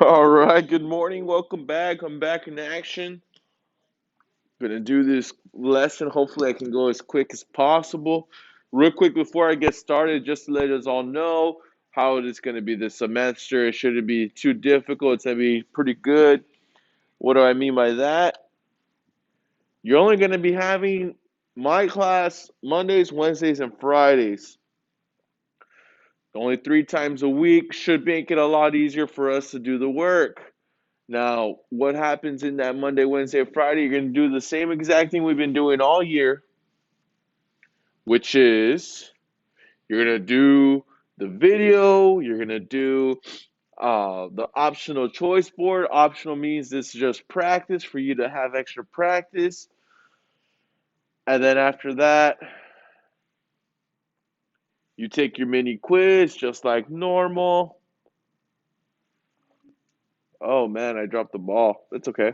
All right, good morning. Welcome back. I'm back in action. Gonna do this lesson. Hopefully, I can go as quick as possible. Real quick before I get started, just to let us all know how it is going to be this semester. It shouldn't be too difficult. It's going to be pretty good. What do I mean by that? You're only going to be having my class Mondays, Wednesdays, and Fridays. Only 3 times a week should make it a lot easier for us to do the work. Now, what happens in that Monday, Wednesday, Friday? You're going to do the same exact thing we've been doing all year, which is you're going to do the video, you're going to do the optional choice board. Optional means this is just practice for you to have extra practice. And then after that, you take your mini quiz just like normal. Oh man, I dropped the ball. That's okay.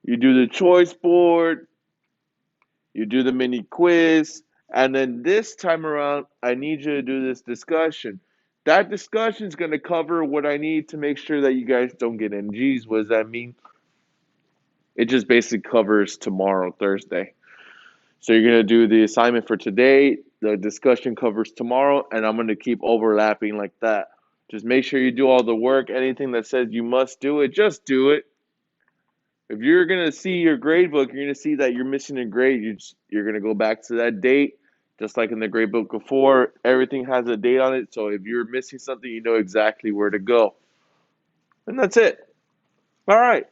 You do the choice board, you do the mini quiz, and then this time around, I need you to do this discussion. That discussion is going to cover what I need to make sure that you guys don't get NGs. What does that mean? It just basically covers tomorrow, Thursday. So you're going to do the assignment for today, the discussion covers tomorrow, and I'm going to keep overlapping like that. Just make sure you do all the work. Anything that says you must do it, just do it. If you're gonna see your grade book, you're gonna see that you're missing a grade. You're gonna go back to that date, just like in the grade book before. Everything has a date on it, so if you're missing something, you know exactly where to go. And that's it. All right.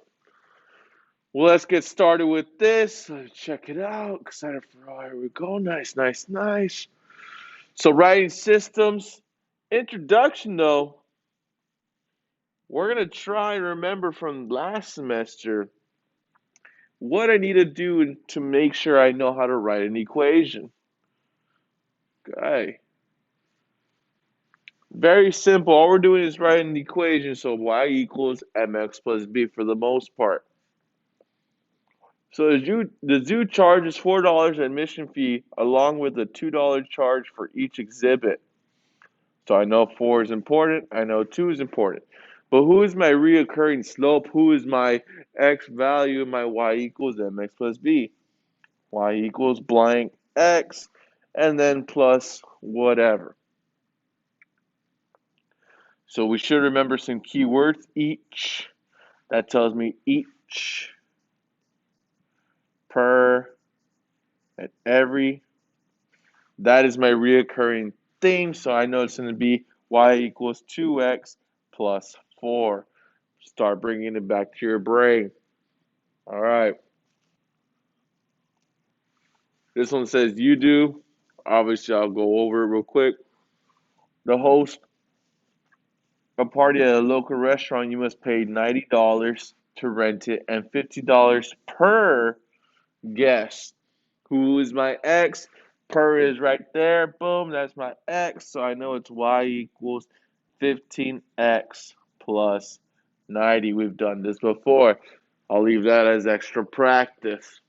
Well, let's get started with this. Let's check it out. Excited for here we go. Nice, nice, nice. So writing systems. Introduction though, we're gonna try and remember from last semester what I need to do to make sure I know how to write an equation. Okay. Very simple. All we're doing is writing an equation. So y equals mx plus b for the most part. So the zoo charges $4 admission fee along with a $2 charge for each exhibit. So I know 4 is important. I know 2 is important. But who is my reoccurring slope? Who is my x value? My y equals mx plus b. Y equals blank x and then plus whatever. So we should remember some keywords. Each, that tells me each, per, and every. That is my reoccurring theme, so I know it's going to be y equals 2x plus 4. Start bringing it back to your brain. All right. This one says you do. Obviously, I'll go over it real quick. The host a party at a local restaurant, you must pay $90 to rent it and $50 per guest. Who is my x? Per is right there. Boom, that's my x. So I know it's y equals 15x plus 90. We've done this before. I'll leave that as extra practice.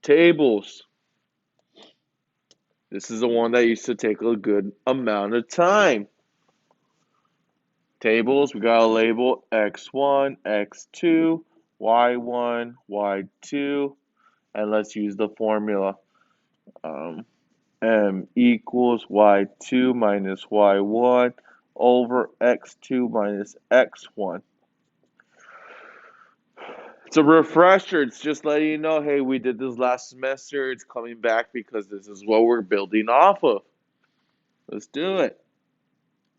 Tables. This is the one that used to take a good amount of time. Tables, we got to label x1, x2, y1, y2, and let's use the formula. Um, m equals y2 minus y1 over x2 minus x1. It's a refresher. It's just letting you know, hey, we did this last semester. It's coming back because this is what we're building off of. Let's do it.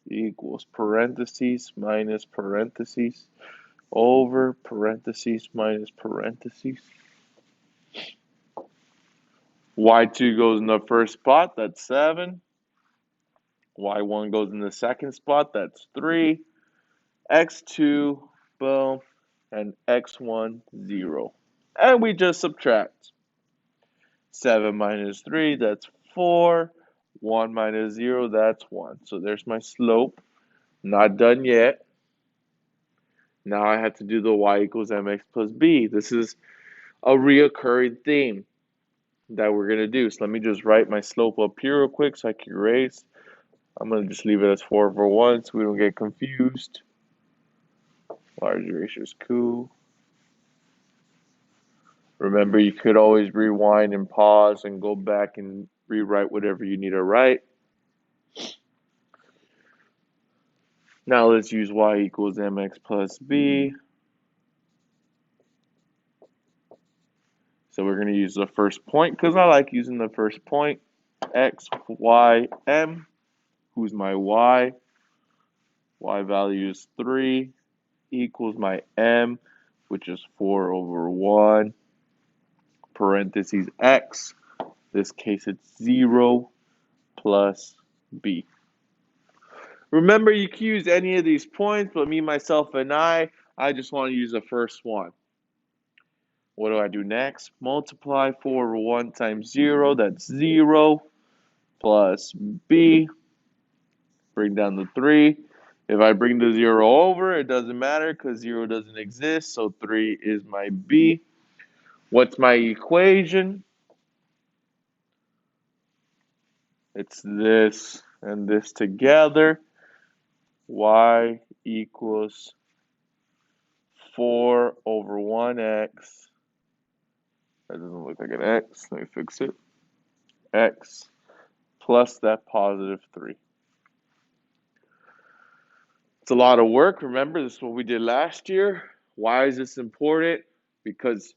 Equals parentheses minus parentheses over parentheses minus parentheses. Y2 goes in the first spot, that's 7. Y1 goes in the second spot, that's 3. X2, boom, and X1, 0. And we just subtract. 7 minus 3, that's 4. 1 minus 0, that's 1. So there's my slope. Not done yet. Now I have to do the y equals mx plus b. This is a reoccurring theme. that we're going to do. So let me just write my slope up here real quick so I can erase. I'm going to just leave it as 4 over 1 so we don't get confused. Large ratio is cool. Remember, you could always rewind and pause and go back and rewrite whatever you need to write. Now let's use y equals mx plus b. So we're going to use the first point because I like using the first point. X, y, m. Who's my y? Y value is 3 equals my m, which is 4 over 1, parentheses x. In this case, it's 0 plus b. Remember, you can use any of these points, but me, myself, and I just want to use the first one. What do I do next? Multiply 4 over 1 times 0, that's 0, plus b. Bring down the 3. If I bring the 0 over, it doesn't matter because 0 doesn't exist, so 3 is my b. What's my equation? It's this and this together. Y equals 4 over 1x. That doesn't look like an x. Let me fix it. X plus that positive 3. It's a lot of work. Remember, this is what we did last year. Why is this important? Because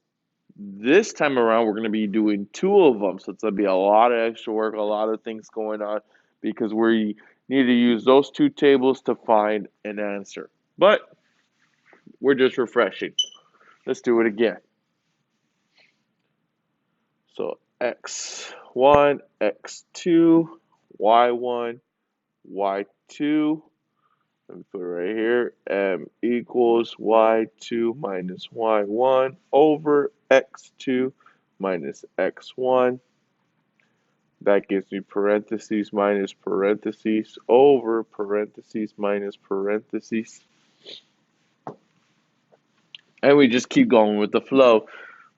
this time around, we're going to be doing 2 of them. So it's going to be a lot of extra work, a lot of things going on, because we need to use those 2 tables to find an answer. But we're just refreshing. Let's do it again. So x1, x2, y1, y2. Let me put it right here. M equals y2 minus y1 over x2 minus x1. That gives me parentheses minus parentheses over parentheses minus parentheses. And we just keep going with the flow.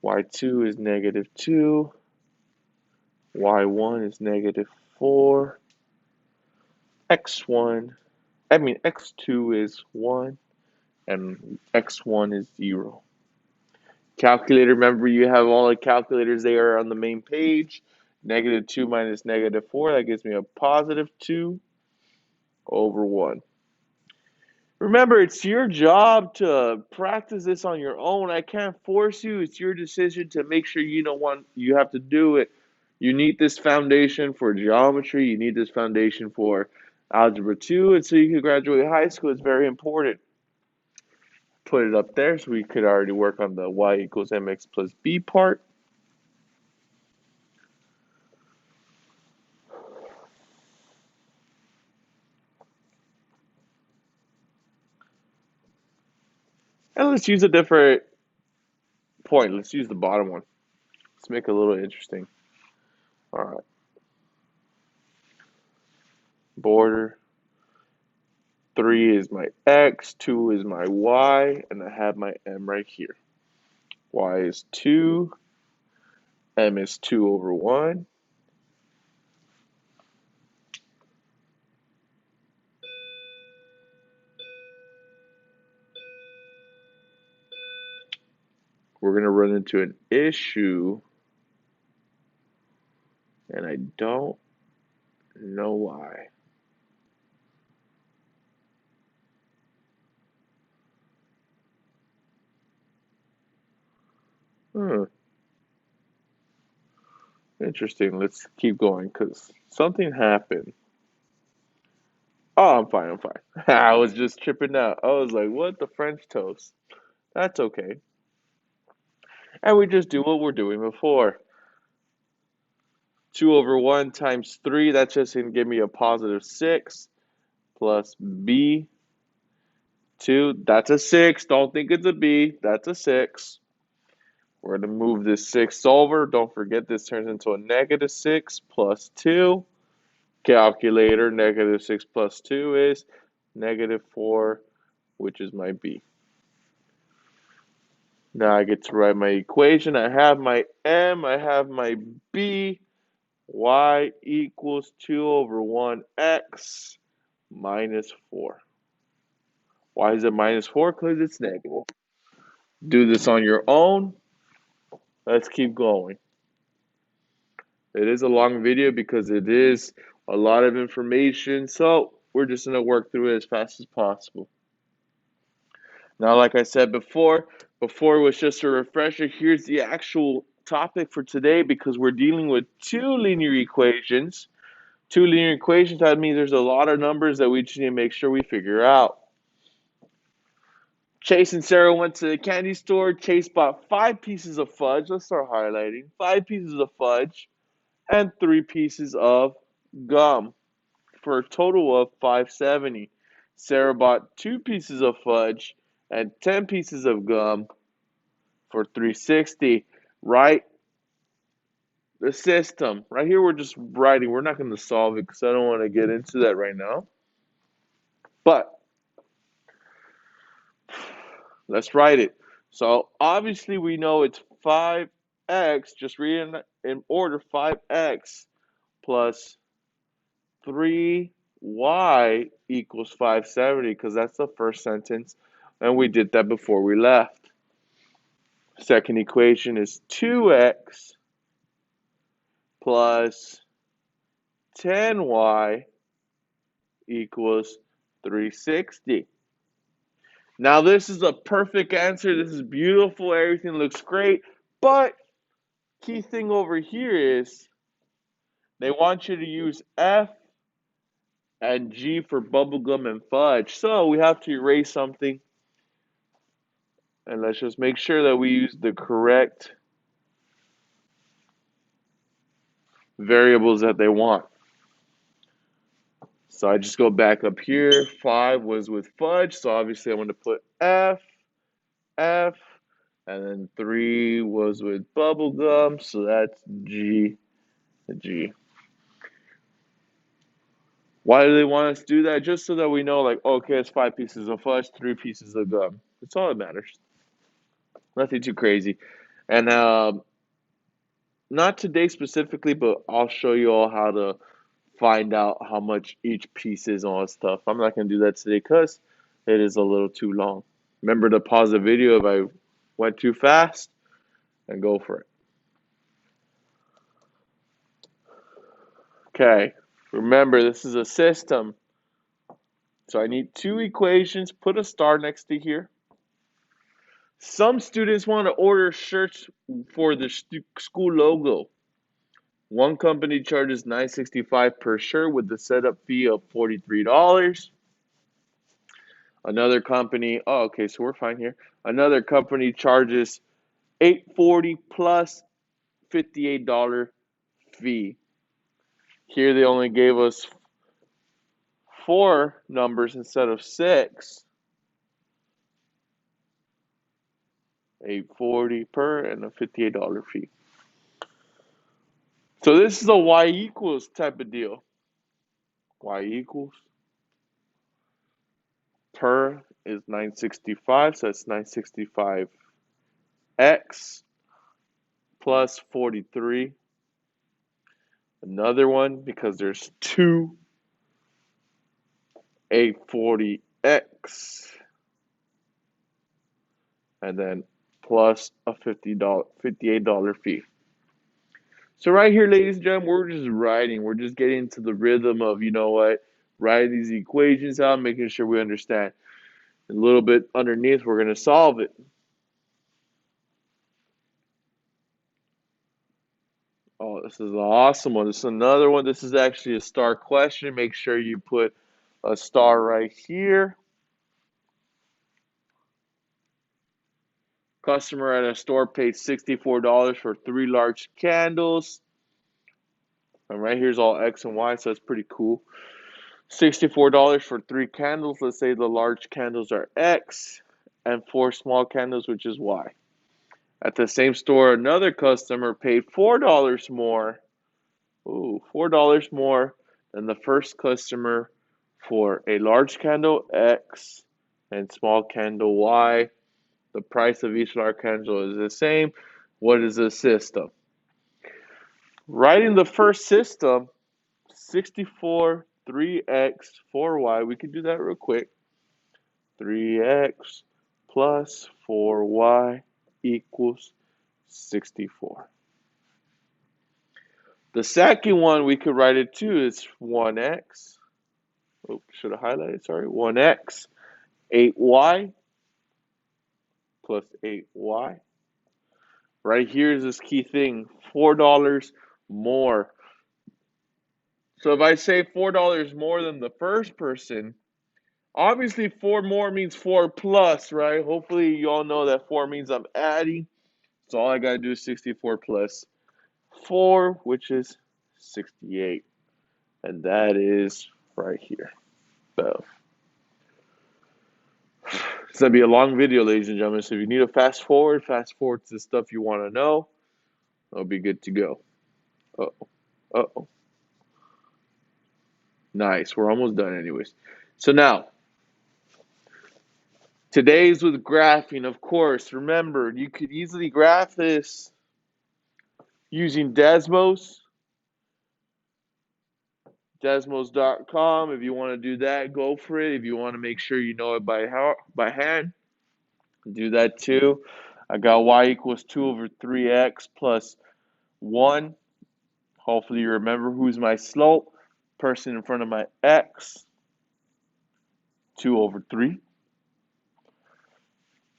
Y2 is negative 2. Y1 is negative 4. X2 is 1. And x1 is 0. Calculator, remember you have all the calculators there on the main page. Negative 2 minus negative 4, that gives me a positive 2 over 1. Remember, it's your job to practice this on your own. I can't force you. It's your decision to make sure you know what you have to do it. You need this foundation for geometry. You need this foundation for algebra 2. And so you can graduate high school. It's very important. Put it up there so we could already work on the y equals mx plus b part. And let's use a different point. Let's use the bottom one. Let's make it a little interesting. All right. Border. 3 is my x, 2 is my y, and I have my m right here. Y is 2, m is 2 over 1. We're going to run into an issue, and I don't know why. Interesting. Let's keep going because something happened. Oh, I'm fine. I'm fine. I was just tripping out. I was like, what? The French toast. That's okay. And we just do what we're doing before. 2 over 1 times 3, that's just going to give me a positive 6 plus b. 2, that's a 6. Don't think it's a b. That's a 6. We're going to move this 6 over. Don't forget this turns into a negative 6 plus 2. Calculator, negative 6 plus 2 is negative 4, which is my b. Now I get to write my equation. I have my M, I have my B. Y equals 2 over 1x minus 4. Why is it minus 4? Because it's negative. Do this on your own. Let's keep going. It is a long video because it is a lot of information, so we're just going to work through it as fast as possible. Now, like I said before it was just a refresher. Here's the actual topic for today because we're dealing with two linear equations. Two linear equations, that means there's a lot of numbers that we just need to make sure we figure out. Chase and Sarah went to the candy store. Chase bought 5 pieces of fudge. Let's start highlighting. 5 pieces of fudge and 3 pieces of gum for a total of $5.70. Sarah bought 2 pieces of fudge and 10 pieces of gum for $3.60. Write the system. Right here, we're just writing. We're not going to solve it because I don't want to get into that right now. But let's write it. So obviously we know it's 5x, just read it in order, 5x plus 3y equals 570 because that's the first sentence, and we did that before we left. Second equation is 2x plus 10y equals 360. Now this is a perfect answer. This is beautiful. Everything looks great. But key thing over here is they want you to use F and G for bubblegum and fudge. So we have to erase something. And let's just make sure that we use the correct variables that they want. So I just go back up here. 5 was with fudge. So obviously I want to put F, F. And then 3 was with bubblegum. So that's G, G. Why do they want us to do that? Just so that we know, like, okay, it's 5 pieces of fudge, 3 pieces of gum. That's all that matters. Nothing too crazy. And not today specifically, but I'll show you all how to find out how much each piece is and all that stuff. I'm not going to do that today because it is a little too long. Remember to pause the video if I went too fast and go for it. Okay, remember this is a system. So I need 2 equations. Put a star next to here. Some students want to order shirts for the school logo. One company charges $9.65 per shirt with the setup fee of $43. Another company, oh, okay, so we're fine here. Another company charges $8.40 plus $58 fee. Here they only gave us 4 numbers instead of 6. $8.40 per and a $58 fee. So this is a y equals type of deal. Y equals per is 965, so that's 965x plus 43. Another one because there's 2 840x and then plus a $58 fee. So right here, ladies and gentlemen, we're just writing. We're just getting into the rhythm of, you know what, writing these equations out, making sure we understand. A little bit underneath, we're going to solve it. Oh, this is an awesome one. This is another one. This is actually a star question. Make sure you put a star right here. Customer at a store paid $64 for 3 large candles. And right here's all X and Y, so that's pretty cool. $64 for 3 candles. Let's say the large candles are X and 4 small candles, which is Y. At the same store, another customer paid $4 more. Ooh, $4 more than the first customer for a large candle X and small candle Y. The price of each archangel is the same. What is the system? Writing the first system, 64, 3x, 4y. We can do that real quick. 3x plus 4y equals 64. The second one we could write it too is 1x. Oh, should have highlighted, sorry. 1x, 8y plus 8y. Right here is this key thing, $4 more. So if I say $4 more than the first person, obviously 4 more means 4 plus, right? Hopefully you all know that 4 means I'm adding. So all I got to do is 64 plus 4, which is 68. And that is right here. So it's going to be a long video, ladies and gentlemen. So if you need to fast forward to the stuff you want to know. I'll be good to go. Uh-oh. Uh-oh. Nice. We're almost done anyways. So now, today's with graphing, of course. Remember, you could easily graph this using Desmos. Desmos.com. If you want to do that, go for it. If you want to make sure you know it by hand, do that too. I got y equals 2 over 3x plus 1. Hopefully you remember who's my slope. Person in front of my x. 2 over 3.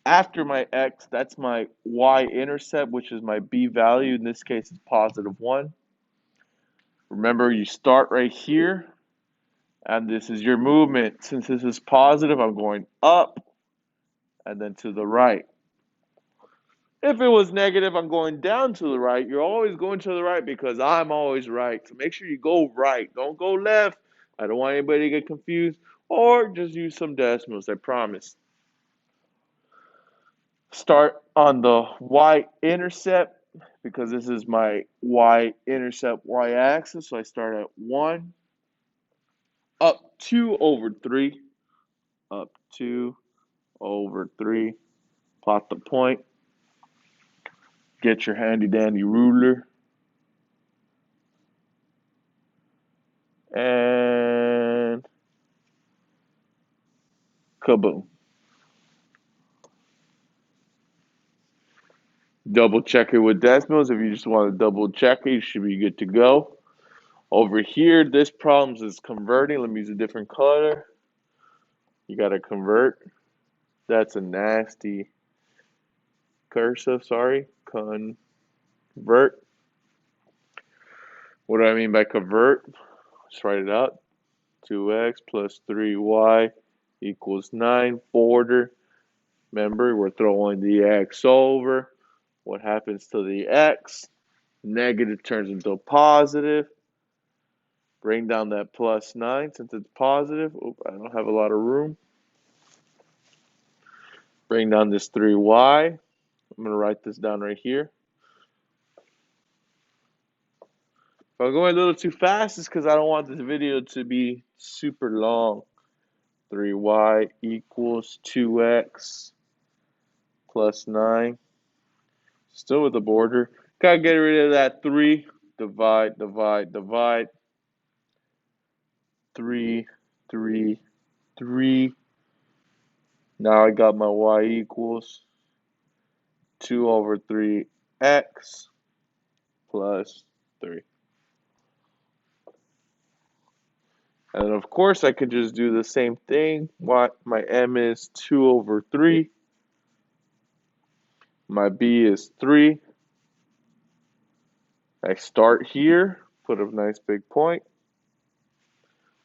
After my x, that's my y-intercept, which is my b value. In this case, it's positive 1. Remember, you start right here, and this is your movement. Since this is positive, I'm going up and then to the right. If it was negative, I'm going down to the right. You're always going to the right because I'm always right. So make sure you go right. Don't go left. I don't want anybody to get confused. Or just use some decimals, I promise. Start on the y-intercept because this is my y-intercept y-axis. So I start at 1, up 2 over 3, up 2 over 3. Plot the point. Get your handy dandy ruler. And kaboom. Double check it with decimals. If you just want to double check it, you should be good to go. Over here, this problem is converting. Let me use a different color. You got to convert. That's a nasty cursive, sorry. Convert. What do I mean by convert? Let's write it out. 2x plus 3y equals 9. Border. Remember, we're throwing the x over. What happens to the x? Negative turns into a positive. Bring down that plus 9 since it's positive. Oop, I don't have a lot of room. Bring down this 3y. I'm going to write this down right here. If I'm going a little too fast, it's because I don't want this video to be super long. 3y equals 2x plus 9. Still with the border. Gotta get rid of that 3. Divide, divide, divide. 3, 3, 3. Now I got my y equals 2 over 3x plus 3. And of course, I could just do the same thing. What my m is 2 over 3. My b is 3. I start here, put a nice big point.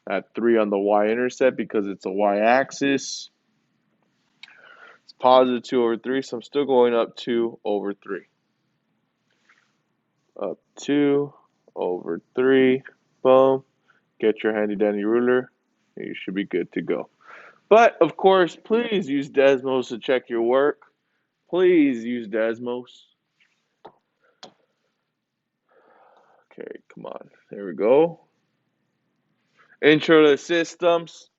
At 3 on the y-intercept because it's a y-axis. It's positive 2 over 3, so I'm still going up 2 over 3. Up 2 over 3. Boom. Get your handy dandy ruler. You should be good to go. But, of course, please use Desmos to check your work. Please use Desmos. Okay, come on. There we go. Intro to systems.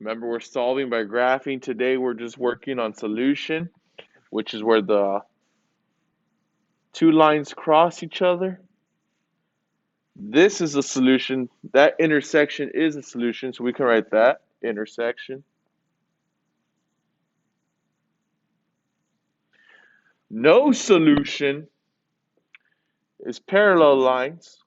Remember, we're solving by graphing. Today, we're just working on solution, which is where the two lines cross each other. This is a solution. That intersection is a solution, so we can write that intersection. No solution is parallel lines.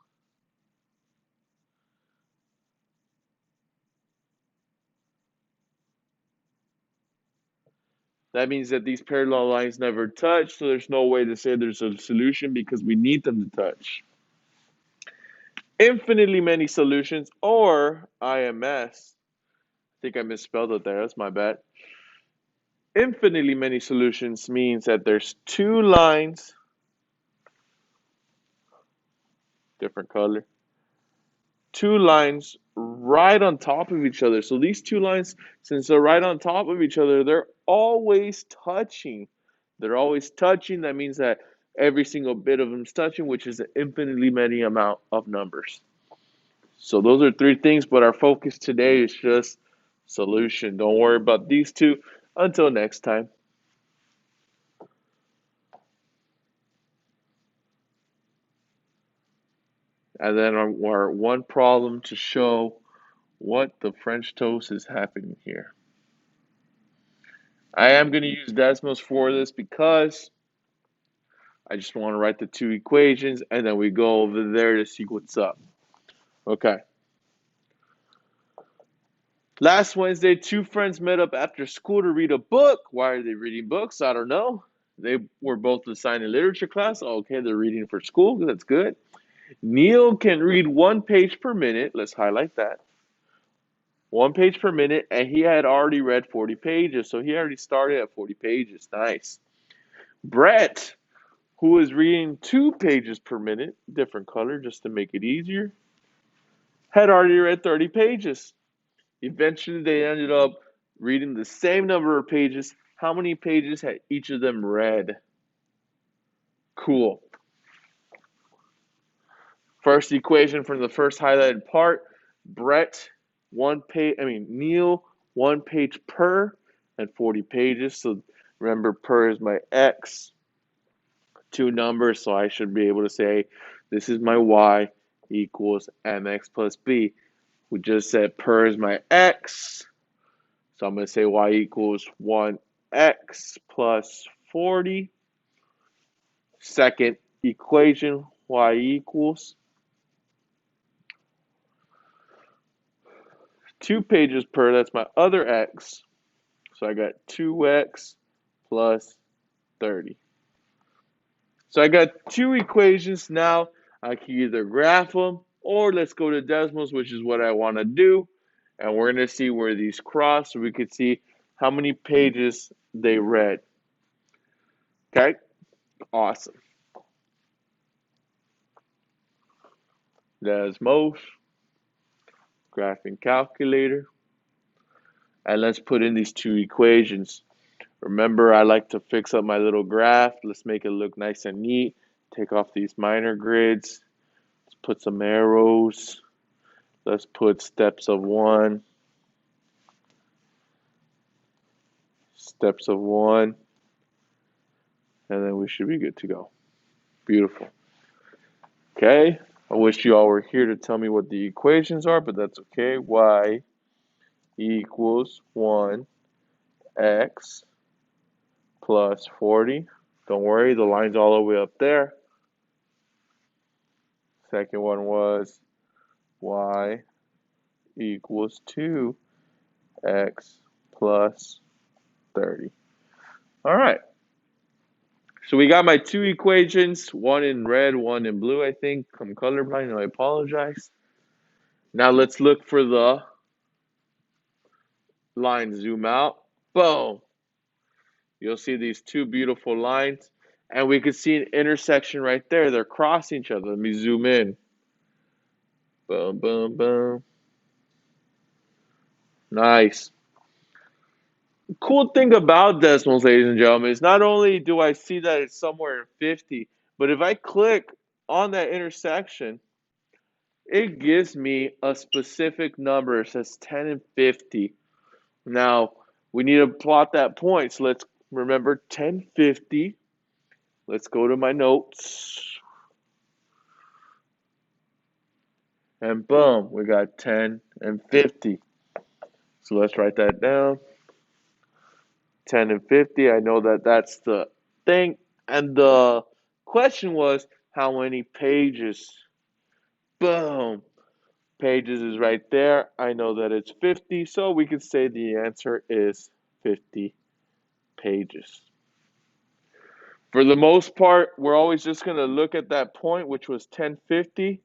That means that these parallel lines never touch, so there's no way to say there's a solution because we need them to touch. Infinitely many solutions, or IMS. I think I misspelled it there. That's my bad. Infinitely many solutions means that there's two lines, different color, two lines right on top of each other. So these two lines, since they're right on top of each other, they're always touching. They're always touching. That means that every single bit of them is touching, which is an infinitely many amount of numbers. So those are three things, but our focus today is just solution. Don't worry about these two. Until next time. And then our one problem to show what the French toast is happening here. I am going to use Desmos for this because I just want to write the two equations and then we go over there to see what's up. Okay. Last Wednesday, two friends met up after school to read a book. Why are they reading books? I don't know. They were both assigned a literature class. Okay, they're reading for school. That's good. Neil can read 1 page per minute. Let's highlight that. 1 page per minute, and he had already read 40 pages, so he already started at 40 pages. Nice. Brett, who is reading 2 pages per minute, different color just to make it easier, had already read 30 pages. Eventually, they ended up reading the same number of pages. How many pages had each of them read? Cool. First equation from the first highlighted part. Neil, 1 page per and 40 pages. So remember, per is my x, two numbers, so I should be able to say this is my y equals mx plus b. We just said per is my x, so I'm going to say y equals 1x plus 40. Second equation, y equals 2 pages per, that's my other x. So I got 2x plus 30. So I got two equations now. I can either graph them or let's go to Desmos, which is what I want to do. And we're going to see where these cross so we can see how many pages they read. Okay? Awesome. Desmos, graphing calculator. And let's put in these two equations. Remember, I like to fix up my little graph. Let's make it look nice and neat. Take off these minor grids. Let's put some arrows. Let's put steps of one. Steps of one. And then we should be good to go. Beautiful. Okay. I wish you all were here to tell me what the equations are, but that's okay. Y equals 1x plus 40. Don't worry, the line's all the way up there. Second one was y equals 2x plus 30. All right. So we got my two equations, one in red, one in blue, I think. I'm colorblind, and I apologize. Now let's look for the line. Zoom out. Boom. You'll see these two beautiful lines. And we can see an intersection right there. They're crossing each other. Let me zoom in. Boom, boom, boom. Nice. Cool thing about decimals, ladies and gentlemen, is not only do I see that it's somewhere in 50, but if I click on that intersection, it gives me a specific number. It says 10 and 50. Now, we need to plot that point. So let's remember 1050. Let's go to my notes. And boom, we got 10 and 50. So let's write that down. 10 and 50. I know that that's the thing. And the question was, how many pages? Boom. Pages is right there. I know that it's 50. So we could say the answer is 50 pages. For the most part, we're always just going to look at that point, which was 1050.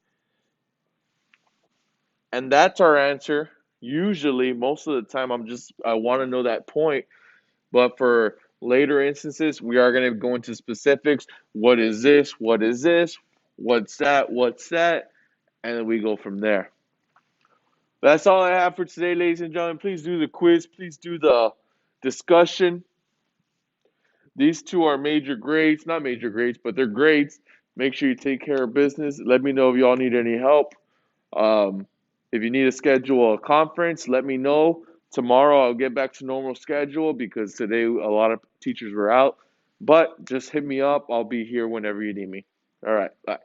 And that's our answer. Usually, most of the time, I want to know that point. But for later instances, we are going to go into specifics. What is this? What is this? What's that? What's that? And then we go from there. That's all I have for today, ladies and gentlemen. Please do the quiz. Please do the discussion. These two are major grades. Not major grades, but they're grades. Make sure you take care of business. Let me know if y'all need any help. Um, if you need to schedule a conference, let me know. Tomorrow I'll get back to normal schedule because today a lot of teachers were out. But just hit me up. I'll be here whenever you need me. All right. Bye.